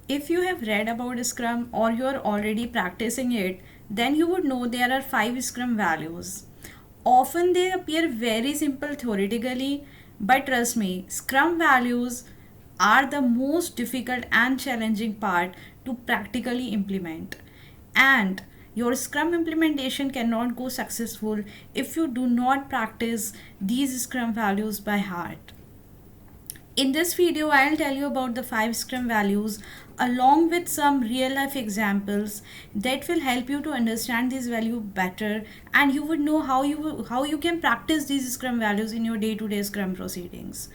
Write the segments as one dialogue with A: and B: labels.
A: If you have read about Scrum or you are already practicing it, then you would know there are 5 Scrum values. Often they appear very simple theoretically, but trust me, Scrum values are the most difficult and challenging part to practically implement. And your Scrum implementation cannot go successful if you do not practice these Scrum values by heart. In this video, I'll tell you about the 5 Scrum values along with some real life examples that will help you to understand these values better, and you would know how you can practice these Scrum values in your day-to-day Scrum proceedings.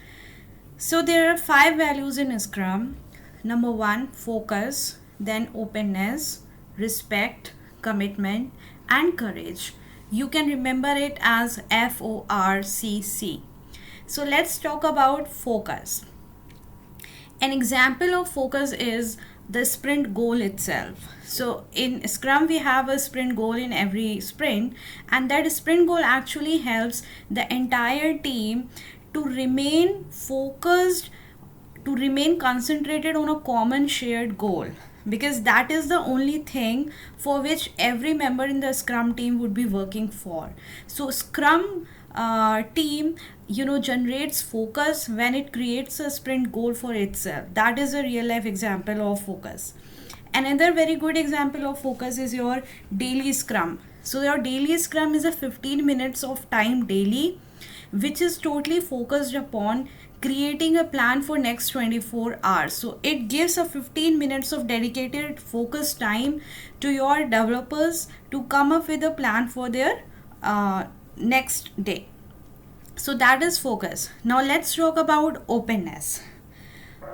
A: So there are 5 values in Scrum. Number 1, focus, then openness, respect, commitment, and courage. You can remember it as FORCC. So let's talk about focus. An example of focus is the sprint goal itself. So in Scrum, we have a sprint goal in every sprint, and that sprint goal actually helps the entire team to remain focused, to remain concentrated on a common shared goal, because that is the only thing for which every member in the Scrum team would be working for. So Scrum team generates focus when it creates a sprint goal for itself. That is a real life example of focus. Another very good example of focus is your daily Scrum. So your daily Scrum is a 15 minutes of time daily, which is totally focused upon creating a plan for next 24 hours. So it gives a 15 minutes of dedicated focus time to your developers to come up with a plan for their next day. So that is focus. Now let's talk about openness.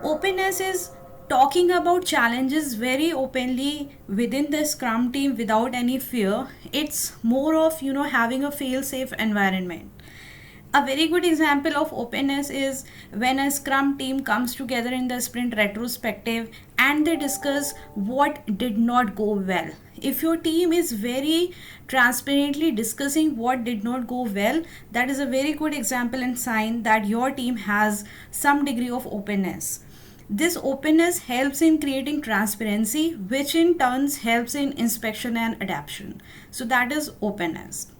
A: Openness is talking about challenges very openly within the Scrum team without any fear. It's more of having a fail safe environment. A very good example of openness is when a Scrum team comes together in the sprint retrospective and they discuss what did not go well. If your team is very transparently discussing what did not go well, that is a very good example and sign that your team has some degree of openness. This openness helps in creating transparency, which in turns helps in inspection and adaptation. So that is openness.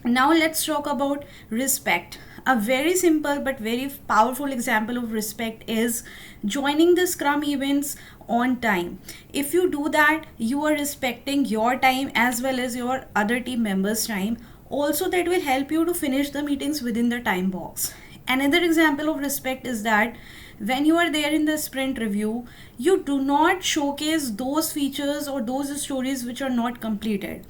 A: Now let's talk about respect. A very simple but very powerful example of respect is joining the Scrum events on time. If you do that, you are respecting your time as well as your other team members' time. Also, that will help you to finish the meetings within the time box. Another example of respect is that when you are there in the sprint review, you do not showcase those features or those stories which are not completed,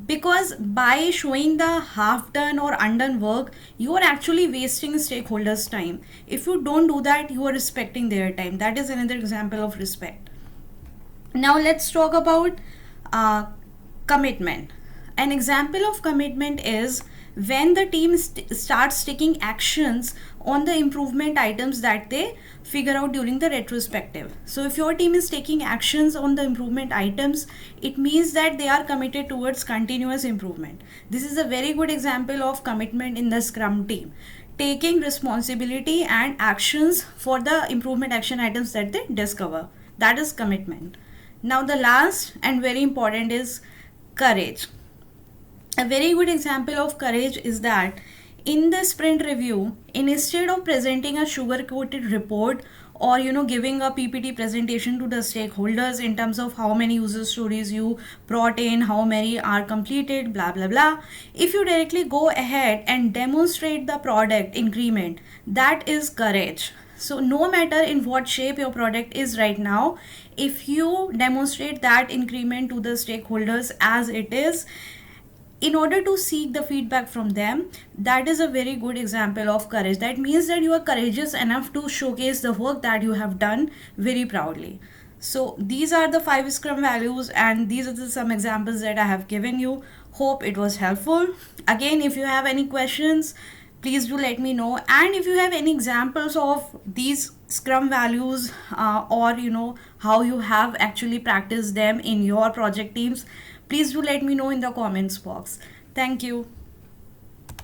A: because by showing the half done or undone work, you are actually wasting stakeholders time. If you don't do that, you are respecting their time. That is another example of respect. Now let's talk about commitment. An example of commitment is when the team starts taking actions on the improvement items that they figure out during the retrospective. So if your team is taking actions on the improvement items, it means that they are committed towards continuous improvement. This is a very good example of commitment in the Scrum team, taking responsibility and actions for the improvement action items that they discover. That is commitment. Now the last and very important is courage. A very good example of courage is that in the sprint review, instead of presenting a sugar coated report or giving a PPT presentation to the stakeholders in terms of how many user stories you brought in, how many are completed, blah blah blah, if you directly go ahead and demonstrate the product increment, that is courage. So no matter in what shape your product is right now, if you demonstrate that increment to the stakeholders as it is, in order to seek the feedback from them, that is a very good example of courage. That means that you are courageous enough to showcase the work that you have done very proudly. So these are the 5 Scrum values, and these are some examples that I have given you. Hope it was helpful. Again, if you have any questions, please do let me know. And if you have any examples of these Scrum values or how you have actually practiced them in your project teams, please do let me know in the comments box. Thank you.